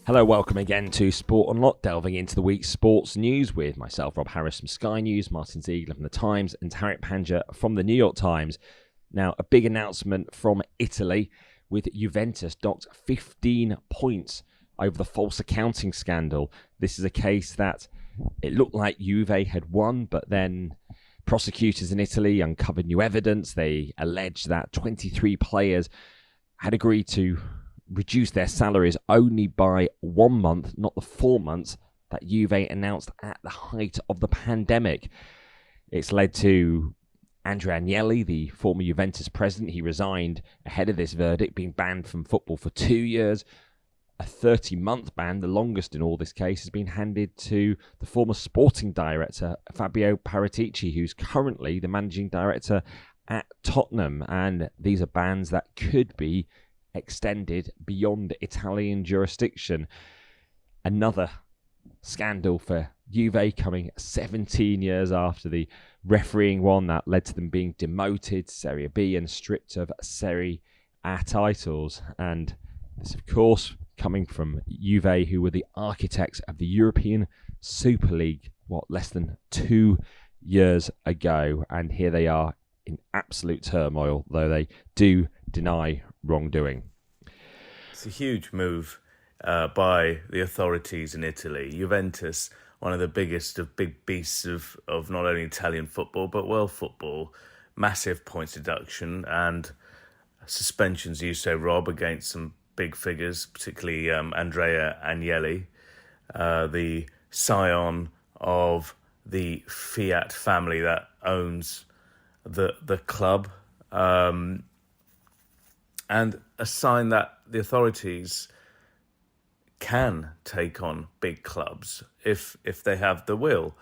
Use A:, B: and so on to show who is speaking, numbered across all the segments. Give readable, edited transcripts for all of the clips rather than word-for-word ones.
A: Hello, welcome again to Sport Unlocked, delving into the week's sports news with myself, Rob Harris from Sky News, Martin Ziegler from The Times, and Tarek Panja from The New York Times. Now, a big announcement from Italy with Juventus docked 15 points over the false accounting scandal. This is a case that it looked like Juve had won, but then prosecutors in Italy uncovered new evidence. They alleged that 23 players had agreed to reduce their salaries only by 1 month, not the 4 months that Juve announced at the height of the pandemic. It's led to Andrea Agnelli, the former Juventus president. He resigned ahead of this verdict, being banned from football for 2 years. A 30-month ban, the longest in all this case, has been handed to the former sporting director, Fabio Paratici, who's currently the managing director at Tottenham. And these are bans that could be extended beyond Italian jurisdiction. Another scandal for Juve, coming 17 years after the refereeing one that led to them being demoted Serie B and stripped of Serie A titles. And this, of course, coming from Juve, who were the architects of the European Super League, less than 2 years ago. And here they are in absolute turmoil, though they do deny wrongdoing.
B: It's a huge move by the authorities in Italy. Juventus, one of the biggest of big beasts of not only Italian football, but world football. Massive points deduction and suspensions, you say, Rob, against some big figures, particularly Andrea Agnelli, the scion of the Fiat family that owns the club. And a sign that the authorities can take on big clubs if they have the will.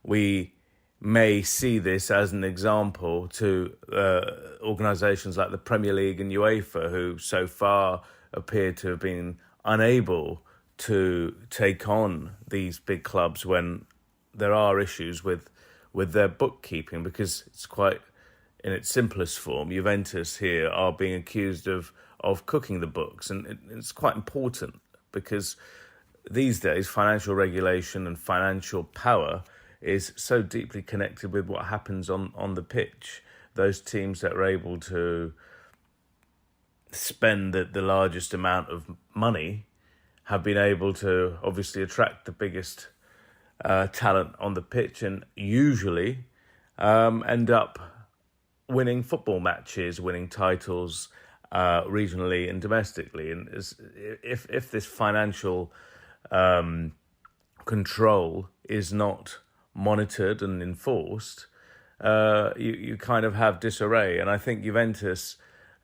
B: We may see this as an example to organisations like the Premier League and UEFA, who so far appear to have been unable to take on these big clubs when there are issues with their bookkeeping, because it's quite, in its simplest form, Juventus here are being accused of cooking the books. And it's quite important because these days financial regulation and financial power is so deeply connected with what happens on the pitch. Those teams that are able to spend the largest amount of money have been able to obviously attract the biggest talent on the pitch, and usually end up winning football matches, winning titles regionally and domestically. And if this financial control is not monitored and enforced, you kind of have disarray. And I think Juventus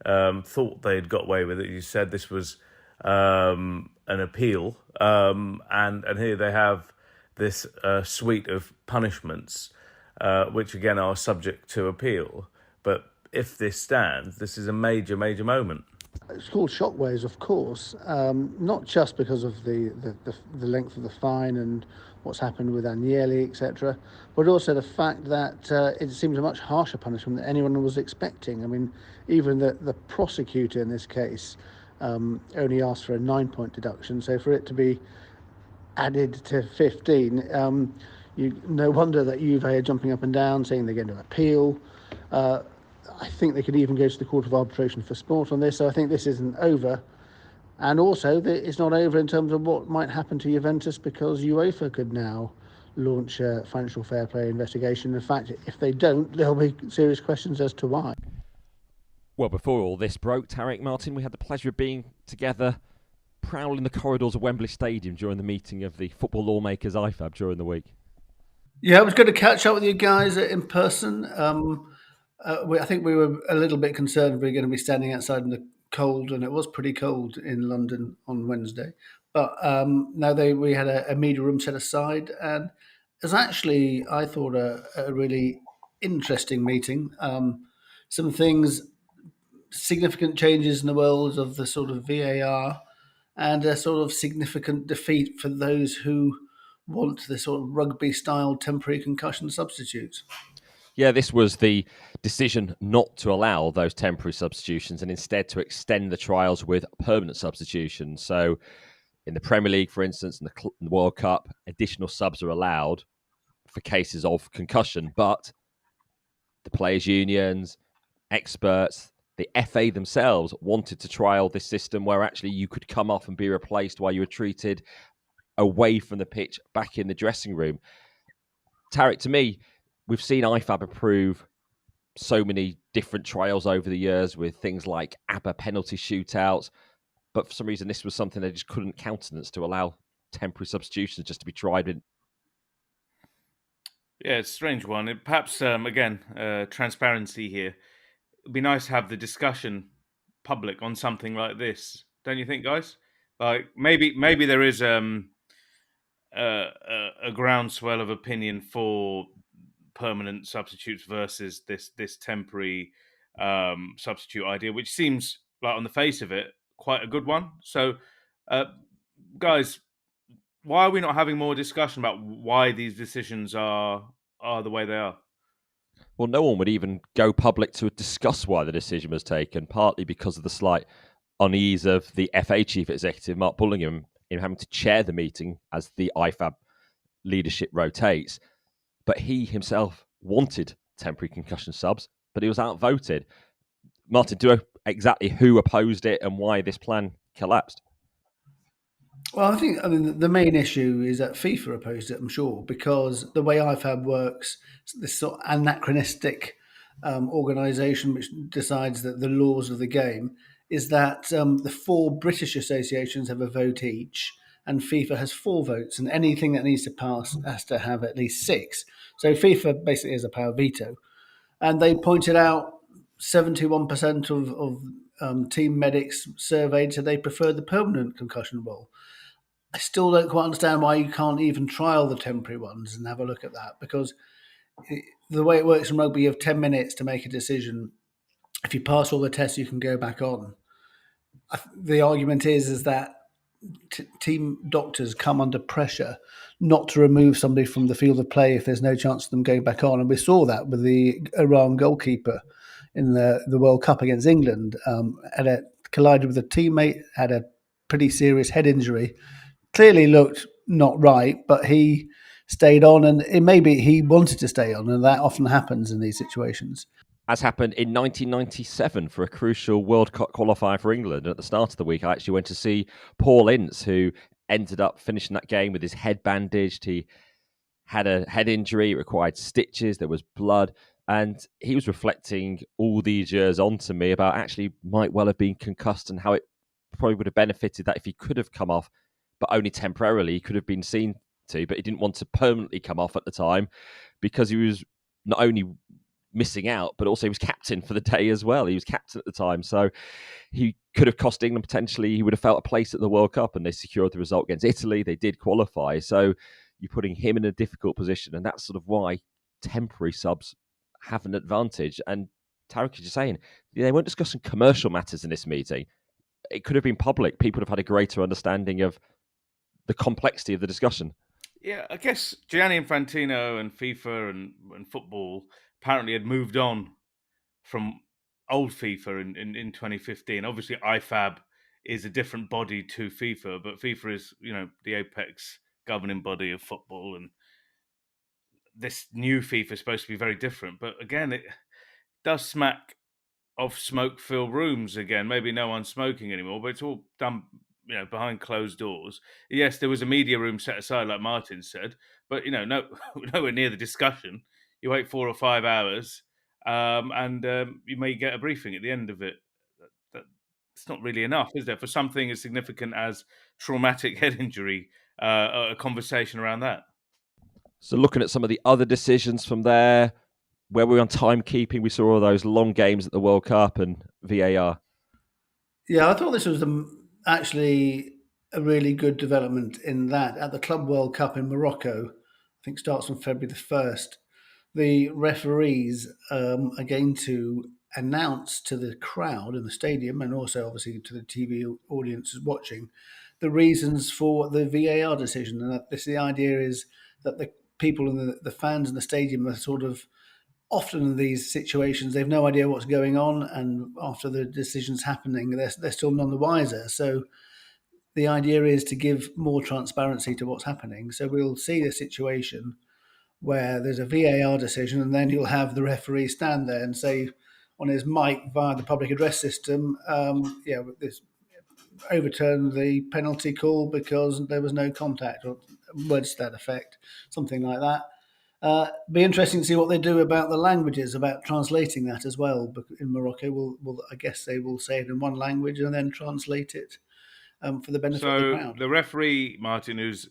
B: thought they'd got away with it. You said this was an appeal, and here they have this suite of punishments, which again are subject to appeal. But if this stands, this is a major, major moment.
C: It's called shockwaves, of course, not just because of the length of the fine and what's happened with Agnelli, etc., but also the fact that it seems a much harsher punishment than anyone was expecting. I mean, even the prosecutor in this case only asked for a 9-point deduction, so for it to be added to 15, no wonder that Juve are jumping up and down, saying they're going to appeal. I think they could even go to the Court of Arbitration for Sport on this, so I think this isn't over. And also, it's not over in terms of what might happen to Juventus, because UEFA could now launch a financial fair play investigation. In fact, if they don't, there'll be serious questions as to why.
A: Well, before all this broke, Tarek, Martin, we had the pleasure of being together prowling the corridors of Wembley Stadium during the meeting of the football lawmakers IFAB during the week.
D: Yeah, it was good to catch up with you guys in person. I think we were a little bit concerned we were going to be standing outside in the cold, and it was pretty cold in London on Wednesday. But now we had a media room set aside, and it was actually, I thought, a really interesting meeting. Some things, significant changes in the world of the sort of VAR, and a sort of significant defeat for those who want the sort of rugby-style temporary concussion substitutes.
A: Yeah, this was the decision not to allow those temporary substitutions and instead to extend the trials with permanent substitutions. So In the Premier League, for instance, in the World Cup, additional subs are allowed for cases of concussion, but the players' unions, experts, the FA themselves wanted to trial this system where actually you could come off and be replaced while you were treated away from the pitch, back in the dressing room. Tarek, to me, we've seen IFAB approve so many different trials over the years with things like ABBA penalty shootouts, but for some reason this was something they just couldn't countenance, to allow temporary substitutions just to be tried in.
B: Yeah, it's a strange one. Perhaps, again, transparency here. It'd be nice to have the discussion public on something like this, don't you think, guys? Like maybe there is a groundswell of opinion for permanent substitutes versus this temporary substitute idea, which seems like on the face of it quite a good one. So, guys, why are we not having more discussion about why these decisions are the way they are?
A: Well, no one would even go public to discuss why the decision was taken, partly because of the slight unease of the FA chief executive, Mark Bullingham, in having to chair the meeting as the IFAB leadership rotates. But he himself wanted temporary concussion subs, but he was outvoted. Martin, do you know exactly who opposed it and why this plan collapsed?
D: Well, I mean, the main issue is that FIFA opposed it, I'm sure, because the way IFAB works, this sort of anachronistic organisation which decides that the laws of the game, is that the 4 British associations have a vote each, and FIFA has 4 votes, and anything that needs to pass has to have at least 6. So FIFA basically has a power veto. And they pointed out 71% of team medics surveyed said they preferred the permanent concussion rule. I still don't quite understand why you can't even trial the temporary ones and have a look at that, because the way it works in rugby, you have 10 minutes to make a decision. If you pass all the tests, you can go back on. The argument is that team doctors come under pressure not to remove somebody from the field of play if there's no chance of them going back on. And we saw that with the Iran goalkeeper in the World Cup against England. Collided with a teammate, had a pretty serious head injury. Clearly looked not right, but he stayed on, and maybe he wanted to stay on, and that often happens in these situations.
A: As happened in 1997 for a crucial World Cup qualifier for England. At the start of the week, I actually went to see Paul Ince, who ended up finishing that game with his head bandaged. He had a head injury, it required stitches, there was blood, and he was reflecting all these years onto me about actually might well have been concussed and how it probably would have benefited that if he could have come off, but only temporarily. He could have been seen to, but he didn't want to permanently come off at the time because he was not only missing out, but also he was captain for the day as well. He was captain at the time, so he could have cost England potentially. He would have felt a place at the World Cup, and they secured the result against Italy. They did qualify, so you're putting him in a difficult position, and that's sort of why temporary subs have an advantage. And Tarek is just saying, they weren't discussing commercial matters in this meeting. It could have been public. People would have had a greater understanding of the complexity of the discussion.
B: Yeah, I guess Gianni Infantino and FIFA and football apparently had moved on from old FIFA in 2015. Obviously, IFAB is a different body to FIFA, but FIFA is, the apex governing body of football, and this new FIFA is supposed to be very different. But again, it does smack of smoke-filled rooms again. Maybe no one's smoking anymore, but it's all done, behind closed doors. Yes, there was a media room set aside, like Martin said, but nowhere near the discussion. You wait 4 or 5 hours, and you may get a briefing at the end of it. It's not really enough, is there, for something as significant as traumatic head injury? A conversation around that.
A: So, looking at some of the other decisions from there, where we were on timekeeping, we saw all those long games at the World Cup and VAR.
D: Yeah, I thought this was actually a really good development in that at the Club World Cup in Morocco, I think starts on February the 1st, the referees are going to announce to the crowd in the stadium, and also obviously to the TV audiences watching, the reasons for the VAR decision. And the idea is that the people and the fans in the stadium are sort of, often in these situations, they've no idea what's going on, and after the decision's happening, they're still none the wiser. So the idea is to give more transparency to what's happening. So we'll see a situation where there's a VAR decision, and then you'll have the referee stand there and say on his mic via the public address system, this overturn the penalty call because there was no contact, or words to that effect, something like that. Be interesting to see what they do about the languages, about translating that as well. In Morocco, I guess they will say it in one language and then translate it for the benefit of the crowd.
B: So the referee, Martin, who's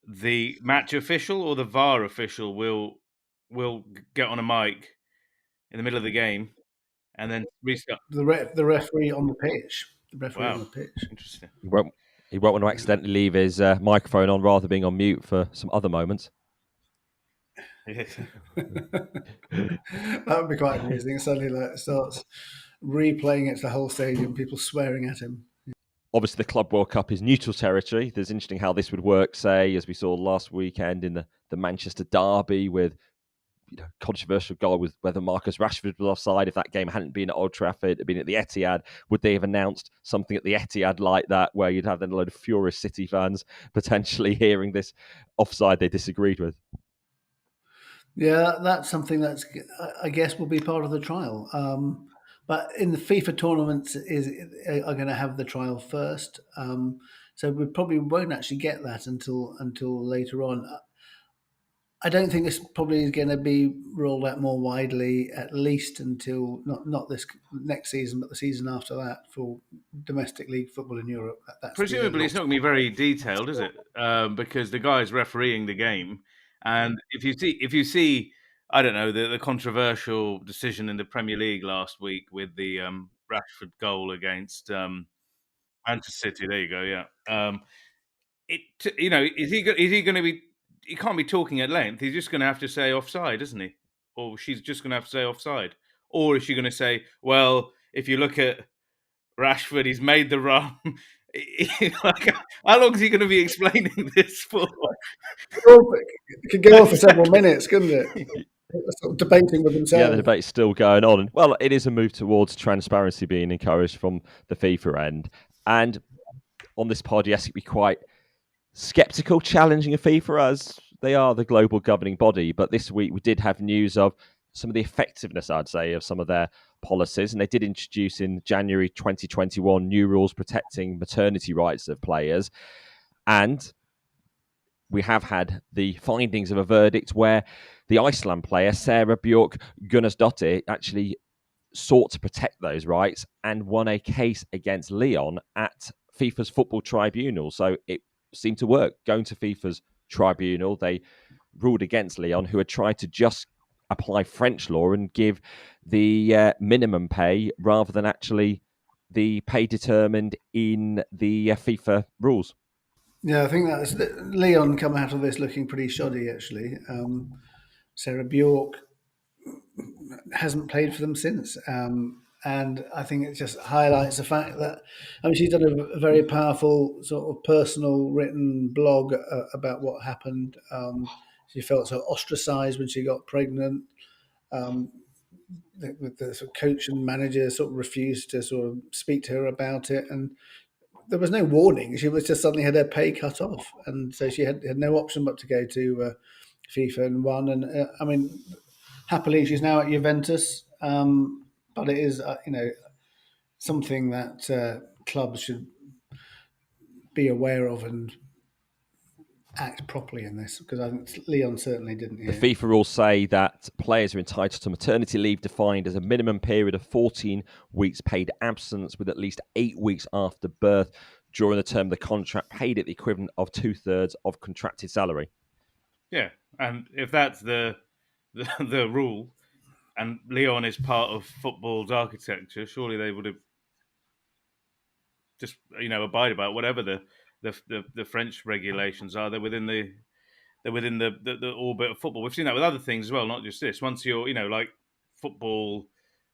B: the match official or the VAR official, will get on a mic in the middle of the game and then restart.
D: The referee on the pitch. The referee on the pitch.
B: Interesting.
A: He won't want to accidentally leave his microphone on rather than being on mute for some other moments.
D: That would be quite amusing. Suddenly, it starts replaying it to the whole stadium, people swearing at him.
A: Obviously, the Club World Cup is neutral territory. There's interesting how this would work, say, as we saw last weekend in the Manchester derby with controversial goal with whether Marcus Rashford was offside. If that game hadn't been at Old Trafford, had been at the Etihad, would they have announced something at the Etihad like that, where you'd have then a load of furious City fans potentially hearing this offside they disagreed with?
D: Yeah, that's something that's, I guess, will be part of the trial. But in the FIFA tournaments are going to have the trial first, so we probably won't actually get that until later on. I don't think this probably is going to be rolled out more widely, at least until not this next season, but the season after that for domestic league football in Europe.
B: Presumably, it's not going to be very detailed, is it? Because the guy's refereeing the game, and if you see, I don't know, the controversial decision in the Premier League last week with the Rashford goal against Manchester City. There you go. Yeah. Is he going to be? He can't be talking at length. He's just going to have to say offside, isn't he? Or she's just going to have to say offside. Or is she going to say, well, if you look at Rashford, he's made the run. How long is he going to be explaining this for?
D: It could go on for several minutes, couldn't it? Sort of debating with themselves.
A: Yeah, the debate's still going on. Well, it is a move towards transparency being encouraged from the FIFA end. And on this pod, yes, it'd be quite sceptical, challenging of FIFA as they are the global governing body. But this week we did have news of some of the effectiveness, I'd say, of some of their policies. And they did introduce in January 2021 new rules protecting maternity rights of players. And we have had the findings of a verdict where the Iceland player, Sarah Björk Gunnarsdottir, actually sought to protect those rights and won a case against Lyon at FIFA's football tribunal. So it seemed to work. Going to FIFA's tribunal, they ruled against Lyon, who had tried to just apply French law and give the minimum pay rather than actually the pay determined in the FIFA rules.
D: Yeah, I think that's Lyon come out of this looking pretty shoddy, actually. Sarah Björk hasn't played for them since. And I think it just highlights the fact that, she's done a very powerful sort of personal written blog about what happened. She felt so ostracized when she got pregnant. The sort of coach and manager sort of refused to sort of speak to her about it. And there was no warning. She was just suddenly had her pay cut off. And so she had no option but to go to FIFA and won. And happily she's now at Juventus. But it is, something that clubs should be aware of and act properly in this, because I think Lyon certainly didn't.
A: The FIFA rules say that players are entitled to maternity leave defined as a minimum period of 14 weeks paid absence with at least 8 weeks after birth during the term of the contract paid at the equivalent of 2/3 of contracted salary.
B: Yeah, and if that's the rule, and Lyon is part of football's architecture, surely they would have just abide by whatever the French regulations are. They're within the orbit of football. We've seen that with other things as well, not just this. Once you're like football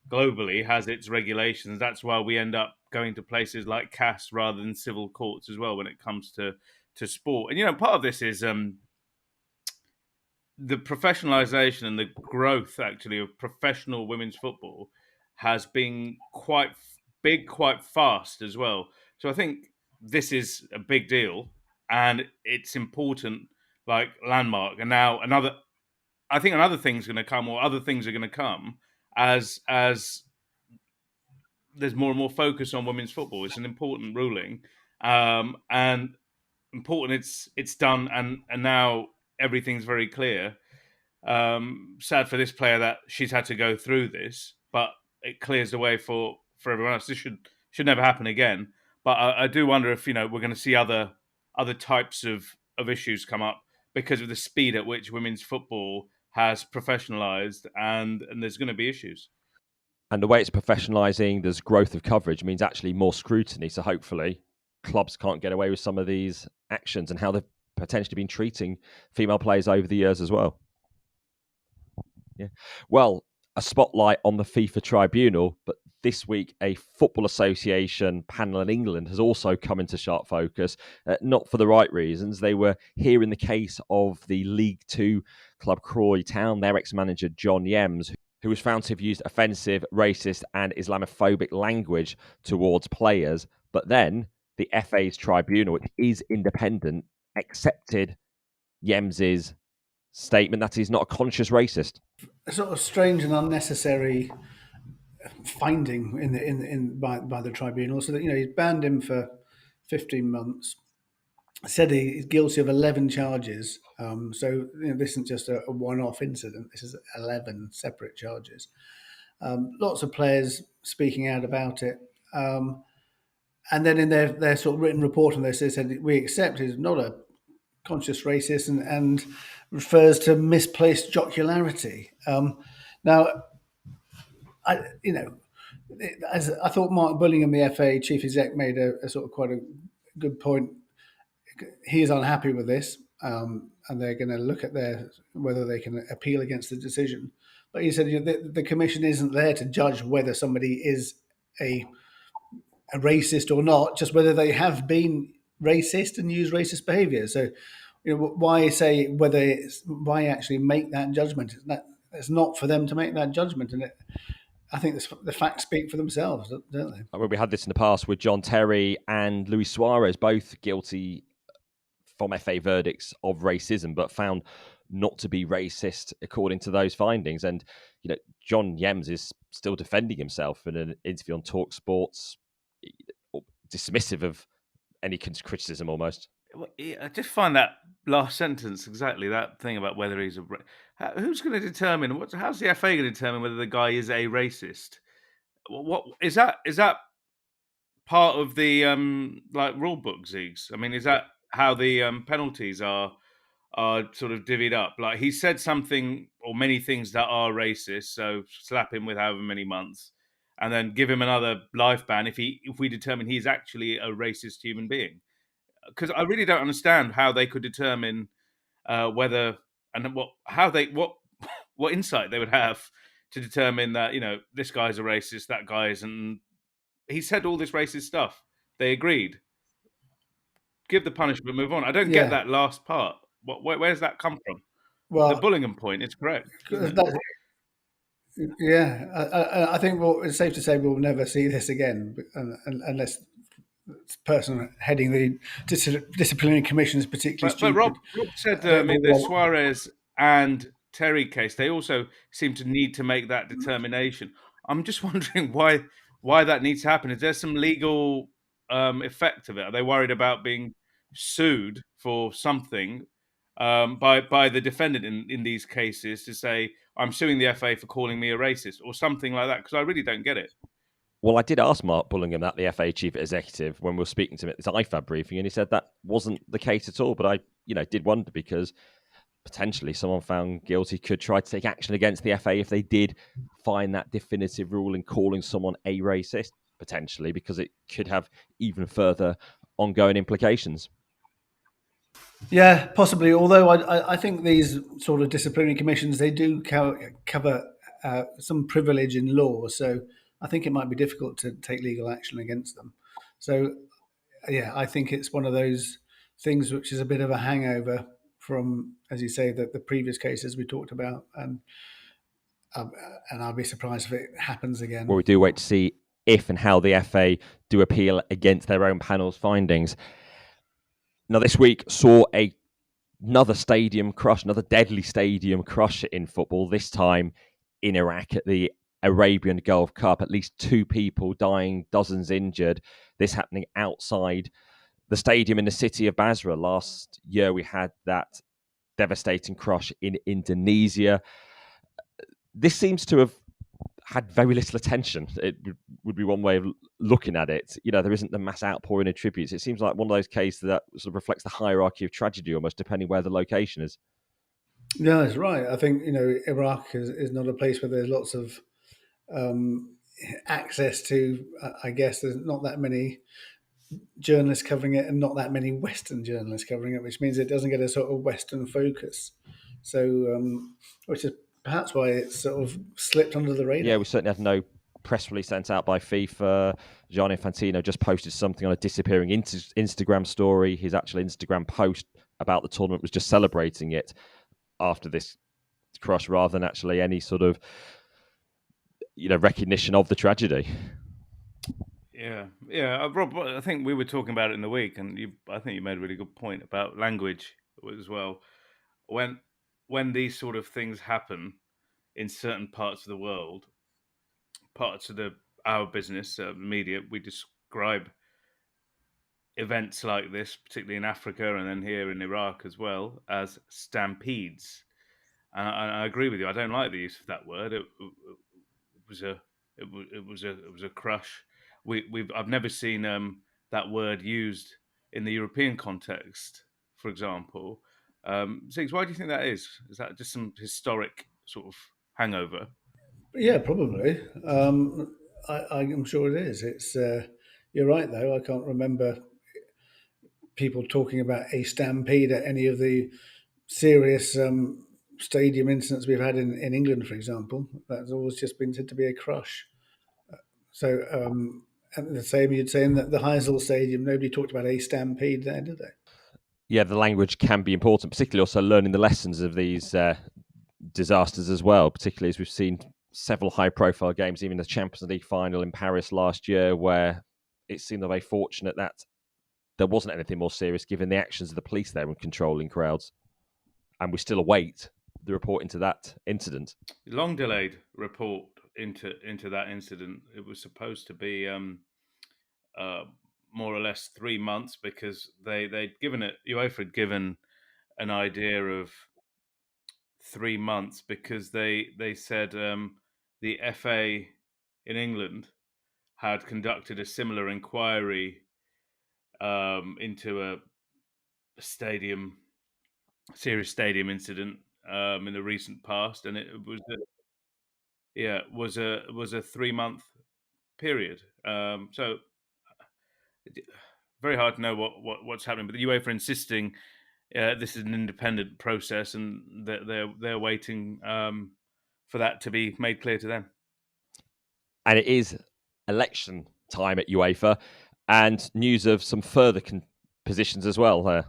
B: globally has its regulations, that's why we end up going to places like CAS rather than civil courts as well when it comes to sport. And part of this is the professionalization and the growth actually of professional women's football has been quite big, quite fast as well. So I think this is a big deal and it's important, like landmark. And now I think another thing's going to come, or other things are going to come as there's more and more focus on women's football. It's an important ruling, and important. It's done, and now everything's very clear. Sad for this player that she's had to go through this, but it clears the way for everyone else. This should never happen again. But I do wonder if we're going to see other types of issues come up because of the speed at which women's football has professionalised, and there's going to be issues.
A: And the way it's professionalising, there's growth of coverage means actually more scrutiny. So hopefully clubs can't get away with some of these actions and how they've potentially been treating female players over the years as well. Yeah. Well, a spotlight on the FIFA tribunal, but this week a Football Association panel in England has also come into sharp focus, not for the right reasons. They were hearing the case of the League Two club Crawley Town, their ex-manager John Yems, who was found to have used offensive, racist and Islamophobic language towards players. But then the FA's tribunal, which is independent, accepted Yems's statement that he's not a conscious racist.
D: A sort of strange and unnecessary finding by the tribunal. So that he's banned him for 15 months. Said he's guilty of 11 charges. So this isn't just a one-off incident. This is 11 separate charges. Lots of players speaking out about it. And then in their sort of written report on this, they said, we accept he's not a conscious racist and refers to misplaced jocularity. Now, I thought Mark Bullingham, the FA chief exec, made a sort of quite a good point. He is unhappy with this, and they're going to look at whether they can appeal against the decision. But he said the commission isn't there to judge whether somebody is a racist or not, just whether they have been racist and use racist behaviour. So, why actually make that judgment? It's not for them to make that judgment, and I think the facts speak for themselves, don't they?
A: I mean, we had this in the past with John Terry and Luis Suarez, both guilty from FA verdicts of racism, but found not to be racist according to those findings. And John Yems is still defending himself in an interview on Talk Sports, dismissive of any criticism almost.
B: I just find that last sentence, exactly that thing about whether he's who's going to determine how's the FA going to determine whether the guy is a racist? What is that? Is that part of the rule book, Ziggs? I mean, is that how the penalties are sort of divvied up? Like, he said something or many things that are racist, so slap him with however many months, and then give him another life ban if we determine he's actually a racist human being. Because I really don't understand how they could determine whether and what insight they would have to determine that this guy's a racist, that guy isn't. He said all this racist stuff. They agreed. Give the punishment, move on. I don't get that last part. Where's that come from? Well, the Bullingham point is correct.
D: Yeah, I think it's safe to say we'll never see this again, unless the person heading the disciplinary commission is particularly stupid.
B: But Rob said the Suarez and Terry case, they also seem to need to make that determination. I'm just wondering why that needs to happen. Is there some legal effect of it? Are they worried about being sued for something by the defendant in these cases to say, I'm suing the FA for calling me a racist or something like that? Because I really don't get it.
A: Well, I did ask Mark Bullingham, that the FA chief executive, when we were speaking to him at this IFAB briefing, and he said that wasn't the case at all. But I, did wonder, because potentially someone found guilty could try to take action against the FA if they did find that definitive ruling calling someone a racist, potentially, because it could have even further ongoing implications.
D: Yeah, possibly. Although I think these sort of disciplinary commissions, they do cover some privilege in law. So I think it might be difficult to take legal action against them. So, yeah, I think it's one of those things which is a bit of a hangover from, as you say, the previous cases we talked about. And I'll be surprised if it happens again.
A: Well, we do wait to see if and how the FA do appeal against their own panel's findings. Now, this week saw another deadly stadium crush in football, this time in Iraq at the Arabian Gulf Cup. At least 2 people dying, dozens injured. This happening outside the stadium in the city of Basra. Last year, we had that devastating crush in Indonesia. This seems to have had very little attention. It would be one way of looking at it. There isn't the mass outpouring of tributes. It seems like one of those cases that sort of reflects the hierarchy of tragedy, almost depending where the location is.
D: Yeah, that's right. I think Iraq is not a place where there's lots of access to. I guess there's not that many journalists covering it, and not that many Western journalists covering it, which means it doesn't get a sort of Western focus. So, which is perhaps why it's sort of slipped under the radar.
A: Yeah, we certainly had no press release sent out by FIFA. Gianni Infantino just posted something on a disappearing Instagram story. His actual Instagram post about the tournament was just celebrating it after this crush, rather than actually any sort of recognition of the tragedy.
B: Yeah. Rob, I think we were talking about it in the week, and I think you made a really good point about language as well. When these sort of things happen in certain parts of the world, parts of our business, media, we describe events like this, particularly in Africa and then here in Iraq as well, as stampedes. And I agree with you. I don't like the use of that word. It was a crush. I've never seen that word used in the European context, for example. Ziggs, why do you think that is? Is that just some historic sort of hangover?
D: Yeah, probably. I'm sure it is. It's you're right though. I can't remember people talking about a stampede at any of the serious stadium incidents we've had in England, for example. That's always just been said to be a crush. So, and the same you'd say in the Heysel Stadium, nobody talked about a stampede there, did they?
A: Yeah, the language can be important, particularly also learning the lessons of these disasters as well, particularly as we've seen several high-profile games, even the Champions League final in Paris last year, where it seemed very fortunate that there wasn't anything more serious given the actions of the police there in controlling crowds. And we still await the report into that incident.
B: Long delayed report into that incident. It was supposed to be more or less 3 months, because they'd given it, UEFA had given an idea of 3 months, because they said the FA in England had conducted a similar inquiry into a serious stadium incident in the recent past, and it was a 3-month period. So very hard to know what's happening, but the UEFA insisting this is an independent process, and they're waiting for that to be made clear to them.
A: And it is election time at UEFA, and news of some further positions as well there.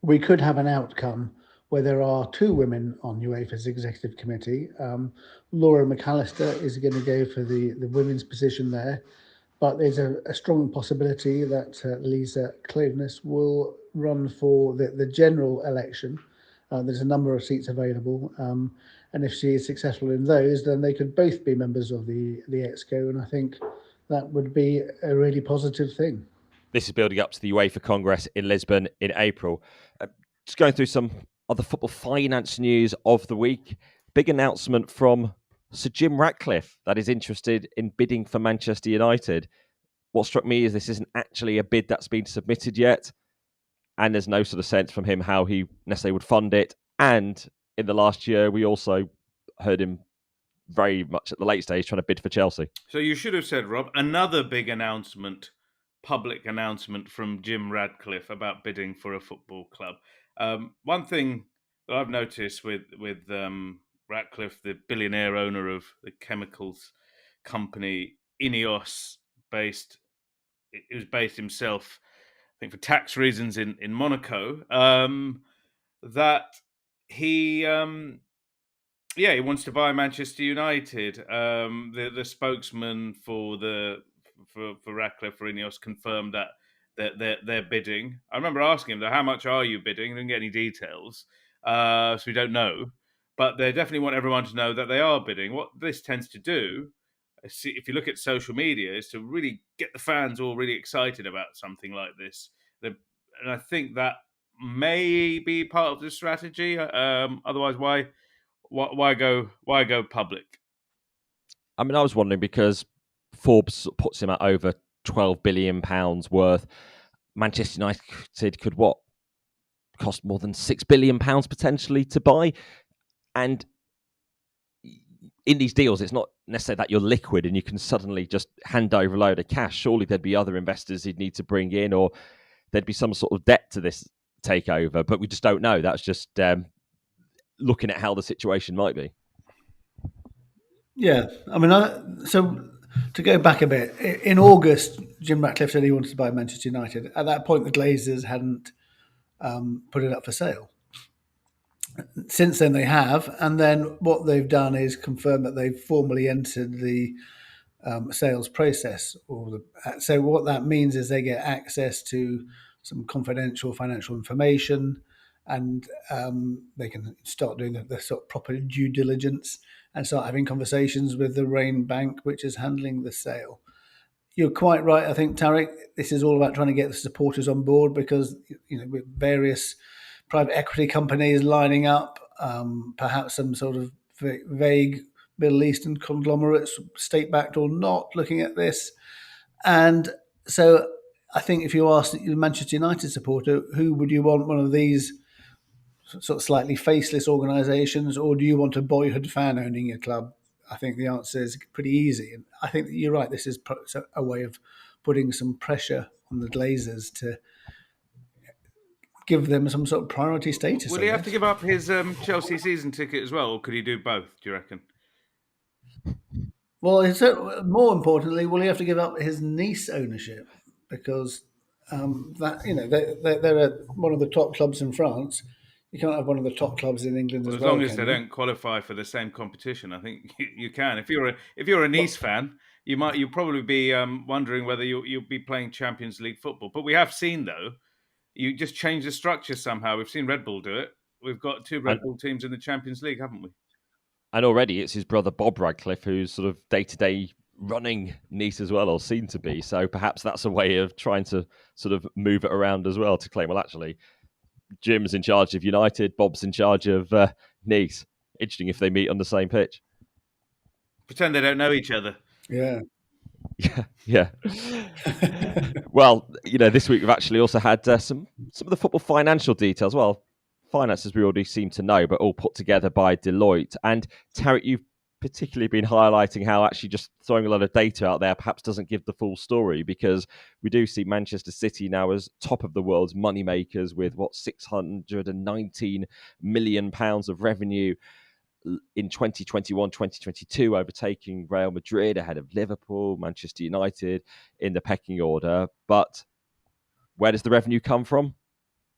C: We could have an outcome where there are 2 women on UEFA's executive committee. Laura McAllister is going to go for the women's position there, but there's a strong possibility that Lisa Klaveness will run for the general election. There's a number of seats available, and if she is successful in those, then they could both be members of the ExCo, and I think that would be a really positive thing.
A: This is building up to the UEFA Congress in Lisbon in April. Just going through some other football finance news of the week. Big announcement from Sir Jim Ratcliffe that is interested in bidding for Manchester United. What struck me is this isn't actually a bid that's been submitted yet, and there's no sort of sense from him how he necessarily would fund it. And in the last year, we also heard him very much at the late stage trying to bid for Chelsea.
B: So you should have said, Rob, another big announcement, public announcement from Jim Ratcliffe about bidding for a football club. One thing that I've noticed with Ratcliffe, the billionaire owner of the chemicals company Ineos, he was based himself, I think, for tax reasons in Monaco, that he wants to buy Manchester United. The spokesman for the for Ratcliffe, for Ineos, confirmed that they're bidding. I remember asking him, how much are you bidding? I didn't get any details, so we don't know. But they definitely want everyone to know that they are bidding. What this tends to do, if you look at social media, is to really get the fans all really excited about something like this. And I think that may be part of the strategy. Otherwise, why go public?
A: I mean, I was wondering because Forbes puts him at over £12 billion worth. Manchester United could cost more than £6 billion potentially to buy. And in these deals, it's not necessarily that you're liquid and you can suddenly just hand over a load of cash. Surely there'd be other investors he'd need to bring in, or there'd be some sort of debt to this takeover. But we just don't know. That's just looking at how the situation might be.
D: Yeah, I mean, so to go back a bit, in August, Jim Ratcliffe said he wanted to buy Manchester United. At that point, the Glazers hadn't put it up for sale. Since then, they have, and then what they've done is confirm that they've formally entered the sales process. So what that means is they get access to some confidential financial information, and they can start doing the sort of proper due diligence and start having conversations with the Rain Bank, which is handling the sale. You're quite right, I think, Tarek. This is all about trying to get the supporters on board because, with various private equity companies lining up, perhaps some sort of vague Middle Eastern conglomerates, state-backed or not, looking at this. And so I think if you ask the Manchester United supporter, who would you want, one of these sort of slightly faceless organisations, or do you want a boyhood fan owning your club? I think the answer is pretty easy. And I think that you're right. This is a way of putting some pressure on the Glazers to give them some sort of priority status.
B: Will he have to give up his Chelsea season ticket as well, or could he do both, do you reckon?
D: Well, more importantly, will he have to give up his Nice ownership? Because they're one of the top clubs in France. You can't have one of the top clubs in England as well.
B: As long as they don't qualify for the same competition, I think you can. If you're a Nice fan, you'll probably be wondering whether you'll be playing Champions League football. But we have seen, though, you just change the structure somehow. We've seen Red Bull do it. We've got two Red Bull teams in the Champions League, haven't we?
A: And already it's his brother Bob Radcliffe who's sort of day-to-day running Nice as well, or seen to be. So perhaps that's a way of trying to sort of move it around as well to claim, well, actually, Jim's in charge of United, Bob's in charge of Nice. Interesting if they meet on the same pitch.
B: Pretend they don't know each other.
D: Yeah.
A: Yeah. Well, this week we've actually also had some of the football financial details. Well, finances we already seem to know, but all put together by Deloitte. And Tarek, you've particularly been highlighting how actually just throwing a lot of data out there perhaps doesn't give the full story, because we do see Manchester City now as top of the world's moneymakers with £619 million of revenue in 2021, 2022, overtaking Real Madrid ahead of Liverpool, Manchester United in the pecking order. But where does the revenue come from?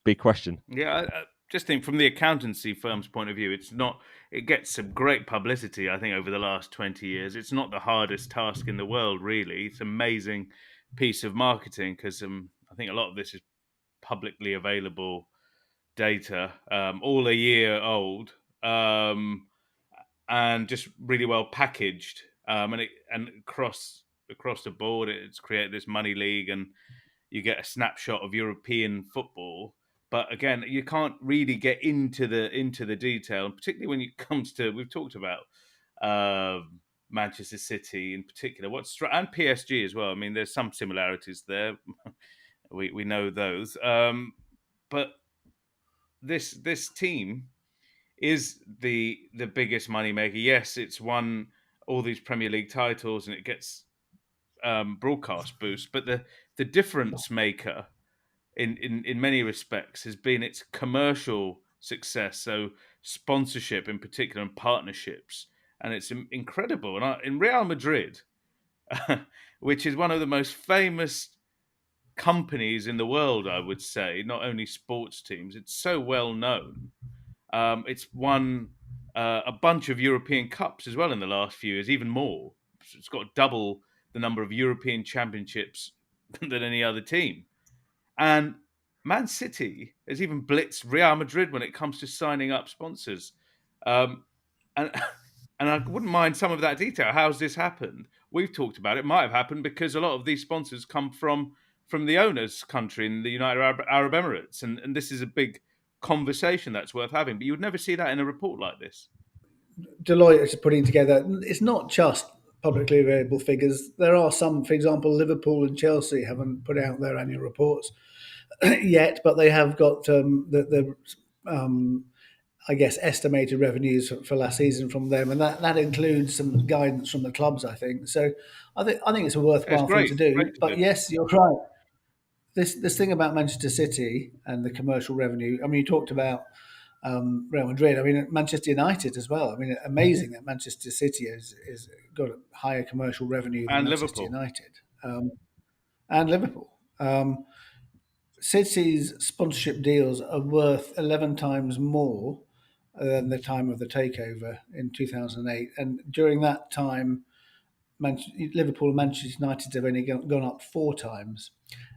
A: Big question.
B: Yeah, I just think from the accountancy firm's point of view, it gets some great publicity, I think, over the last 20 years. It's not the hardest task in the world, really. It's an amazing piece of marketing because I think a lot of this is publicly available data, all a year old, and just really well packaged. And across the board, it's created this money league, and you get a snapshot of European football. But again, you can't really get into the detail, and particularly when it comes to, we've talked about Manchester City in particular, and PSG as well. I mean, there's some similarities there. we know those, but this team is the biggest moneymaker. Yes, it's won all these Premier League titles and it gets broadcast boost, but the difference maker in many respects has been its commercial success, so sponsorship in particular and partnerships, and it's incredible. And in Real Madrid, which is one of the most famous companies in the world, I would say, not only sports teams, it's so well known. It's won a bunch of European Cups as well in the last few years, even more. It's got double the number of European championships than any other team. And Man City has even blitzed Real Madrid when it comes to signing up sponsors. And and I wouldn't mind some of that detail. How's this happened? We've talked about it. It might have happened because a lot of these sponsors come from the owner's country in the United Arab Emirates. And this is a big conversation that's worth having. But you would never see that in a report like this.
D: Deloitte is putting together, it's not just publicly available figures. There are some, for example, Liverpool and Chelsea haven't put out their annual reports yet, but they have got I guess, estimated revenues for last season from them, and that includes some guidance from the clubs, I think. So I think it's a worthwhile thing to do. But yes, you're right. This thing about Manchester City and the commercial revenue. I mean, you talked about Real Madrid. I mean, Manchester United as well. I mean, amazing that Manchester City is got a higher commercial revenue than Manchester United and Liverpool. City's sponsorship deals are worth 11 times more than the time of the takeover in 2008, and during that time, Liverpool and Manchester United have only gone up 4 times.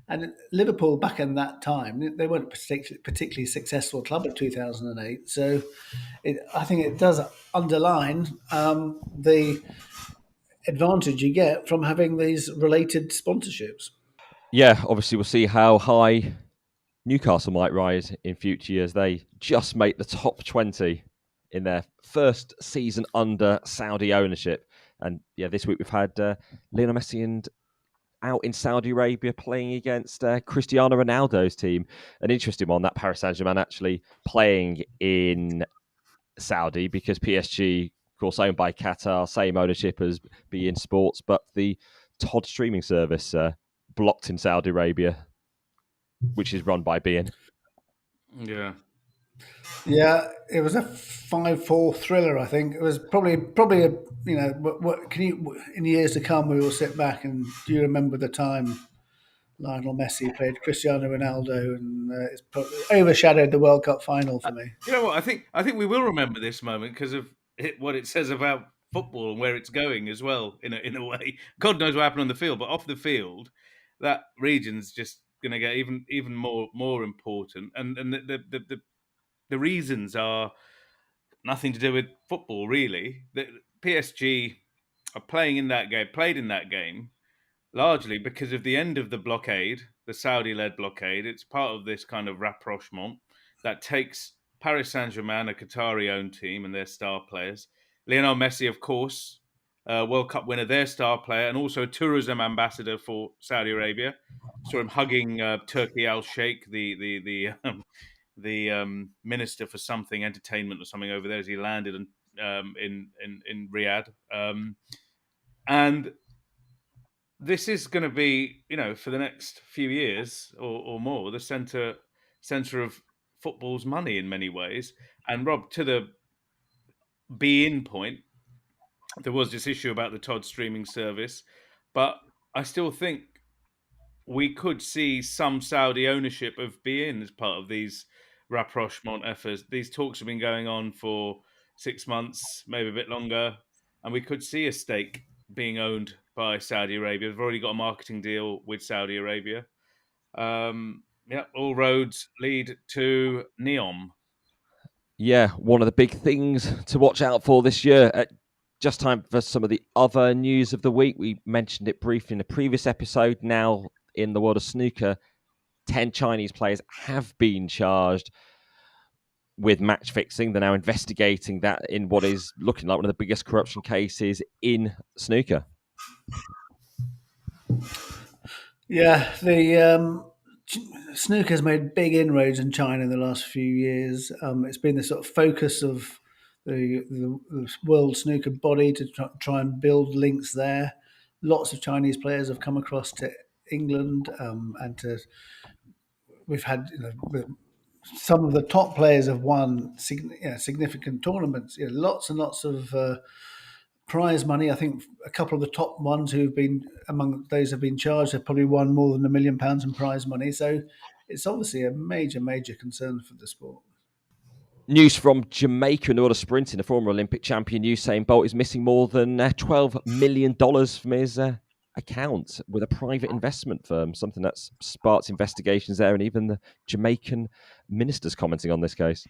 D: And Liverpool, back in that time, they weren't a particularly successful club in 2008. So I think it does underline the advantage you get from having these related sponsorships.
A: Yeah, obviously we'll see how high Newcastle might rise in future years. They just made the top 20 in their first season under Saudi ownership. And yeah, this week we've had Lionel Messi and out in Saudi Arabia playing against Cristiano Ronaldo's team. An interesting one, that Paris Saint-Germain actually playing in Saudi, because PSG, of course, owned by Qatar, same ownership as beIN Sports, but the Todd streaming service blocked in Saudi Arabia, which is run by beIN.
D: Yeah, it was a 5-4 thriller. I think it was probably a, you know, what can you, in years to come we will sit back and do you remember the time Lionel Messi played Cristiano Ronaldo, and it's overshadowed the World Cup final for me.
B: You know what? I think we will remember this moment because of what it says about football and where it's going as well. In a way, God knows what happened on the field, but off the field, that region's just going to get even more important. And the reasons are nothing to do with football, really. The PSG are played in that game largely because of the end of the blockade, the Saudi-led blockade. It's part of this kind of rapprochement that takes Paris Saint-Germain, a Qatari-owned team, and their star players. Lionel Messi, of course, World Cup winner, their star player, and also a tourism ambassador for Saudi Arabia. Saw him hugging Turki Al-Sheikh, the minister for something, entertainment or something over there, as he landed in Riyadh. And this is going to be, you know, for the next few years or more, the center of football's money in many ways. And Rob, to the beIN point, there was this issue about the Todd streaming service, but I still think we could see some Saudi ownership of beIN as part of these rapprochement efforts. These talks have been going on for 6 months, maybe a bit longer, and we could see a stake being owned by Saudi Arabia. They've already got a marketing deal with Saudi Arabia. All roads lead to NEOM.
A: Yeah, one of the big things to watch out for this year. Just time for some of the other news of the week. We mentioned it briefly in the previous episode. Now, in the world of snooker, 10 Chinese players have been charged with match fixing. They're now investigating that in what is looking like one of the biggest corruption cases in snooker.
D: Yeah, the snooker's made big inroads in China in the last few years. It's been the sort of focus of the World Snooker Body to try and build links there. Lots of Chinese players have come across to England, we've had, you know, some of the top players have won significant tournaments. You know, lots and lots of prize money. I think a couple of the top ones who've been among those who've been charged have probably won more than £1 million in prize money. So it's obviously a major concern for the sport.
A: News from Jamaica in the world of sprinting. The former Olympic champion Usain Bolt is missing more than $12 million from his account with a private investment firm, something that's sparked investigations there, and even the Jamaican ministers commenting on this case.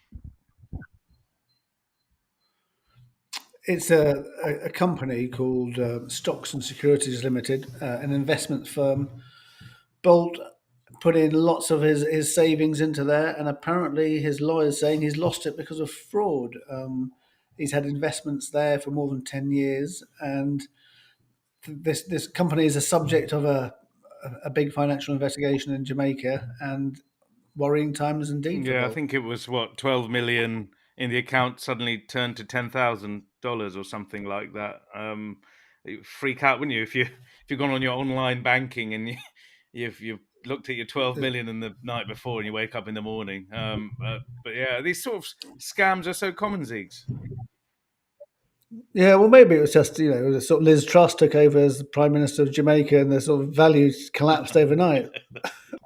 D: It's a company called Stocks and Securities Limited, an investment firm. Bolt put in lots of his savings into there, and apparently his lawyer's saying he's lost it because of fraud. He's had investments there for more than 10 years, and this company is a subject of a big financial investigation in Jamaica, and worrying times indeed.
B: Yeah, I think it was 12 million in the account suddenly turned to $10,000 or something like that. You'd freak out, wouldn't you, if you've gone on your online banking and you've looked at your 12 million in the night before and you wake up in the morning. But yeah, these sort of scams are so common, Ziggs.
D: Yeah, well, maybe it was just, sort of Liz Truss took over as the Prime Minister of Jamaica and the sort of values collapsed overnight.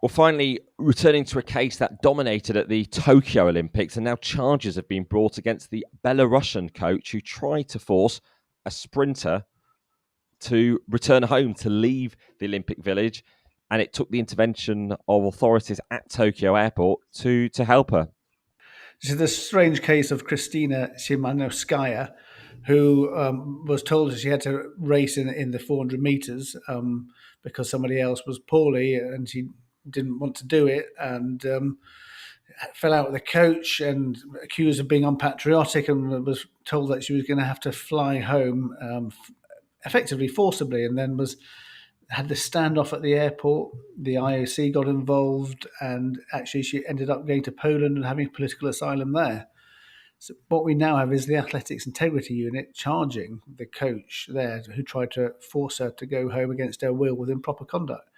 A: Well, finally, returning to a case that dominated at the Tokyo Olympics, and now charges have been brought against the Belarusian coach who tried to force a sprinter to return home, to leave the Olympic Village, and it took the intervention of authorities at Tokyo Airport to help her.
D: This is the strange case of Kristina Shimanovskaya, who was told that she had to race in the 400 meters because somebody else was poorly and she didn't want to do it, and fell out with the coach and accused of being unpatriotic, and was told that she was going to have to fly home effectively forcibly, and then had this standoff at the airport. The IOC got involved, and actually she ended up going to Poland and having political asylum there. So what we now have is the Athletics Integrity Unit charging the coach there who tried to force her to go home against her will with improper conduct.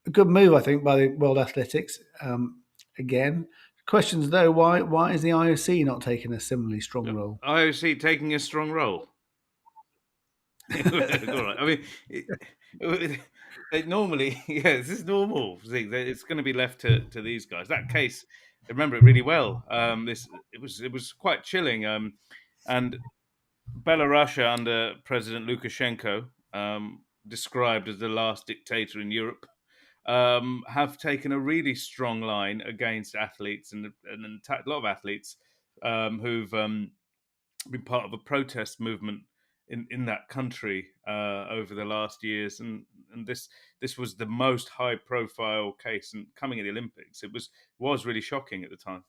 D: A good move, I think, by the World Athletics. Again, questions though, why is the IOC not taking a similarly strong role?
B: IOC taking a strong role? I mean, normally, this is normal. It's going to be left to these guys. That case, I remember it really well. It was quite chilling. And Belarus under President Lukashenko, described as the last dictator in Europe, have taken a really strong line against athletes and attacked a lot of athletes who've been part of a protest movement in that country over the last years, and this was the most high profile case, and coming at the Olympics, it was really shocking at the time.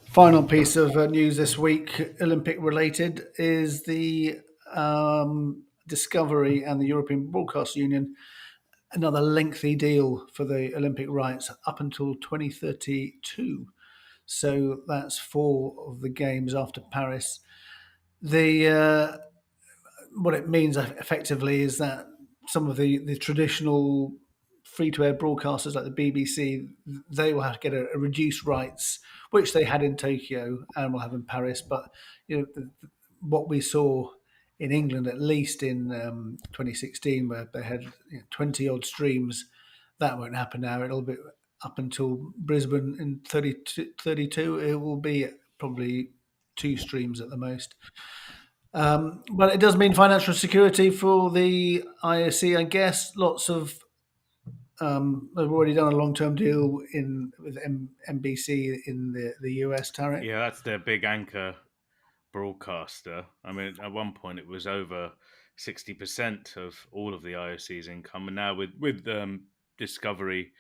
D: Final piece of news this week, Olympic related, is the Discovery and the European Broadcast Union, another lengthy deal for the Olympic rights up until 2032. So that's 4 of the games after Paris. What it means effectively is that some of the traditional free-to-air broadcasters like the BBC, they will have to get a reduced rights, which they had in Tokyo and will have in Paris. But what we saw in England, at least in 2016, where they had 20 odd streams, that won't happen now. It'll be up until Brisbane in 32. It will be probably 2 streams at the most. But it does mean financial security for the IOC, I guess. Lots of they've already done a long-term deal with NBC in the US, Tarek.
B: Yeah, that's their big anchor broadcaster. I mean, at one point it was over 60% of all of the IOC's income, and now with Discovery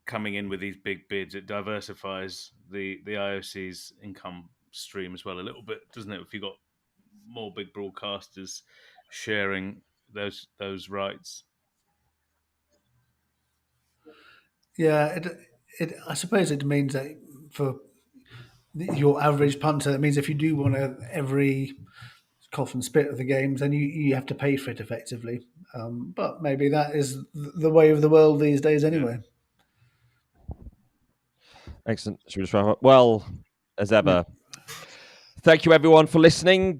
B: coming in with these big bids, it diversifies the IOC's income stream as well a little bit, doesn't it? If you've got more big broadcasters sharing those rights.
D: Yeah, I suppose it means that for your average punter, it means if you do want every cough and spit of the games, then you have to pay for it effectively. But maybe that is the way of the world these days anyway.
A: Excellent. Should we just wrap up? Well, as ever, thank you everyone for listening.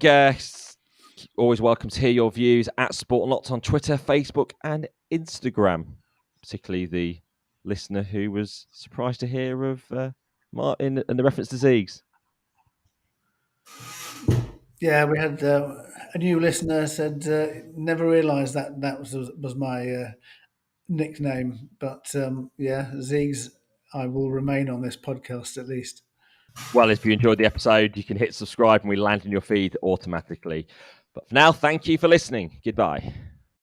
A: Always welcome to hear your views at Sport Unlocked on Twitter, Facebook, and Instagram. Particularly the listener who was surprised to hear of Martin and the reference to Ziegs.
D: Yeah, we had a new listener said never realised that was my nickname, but yeah, Ziggs, I will remain on this podcast at least.
A: Well, if you enjoyed the episode, you can hit subscribe and we land in your feed automatically. But for now, thank you for listening. Goodbye.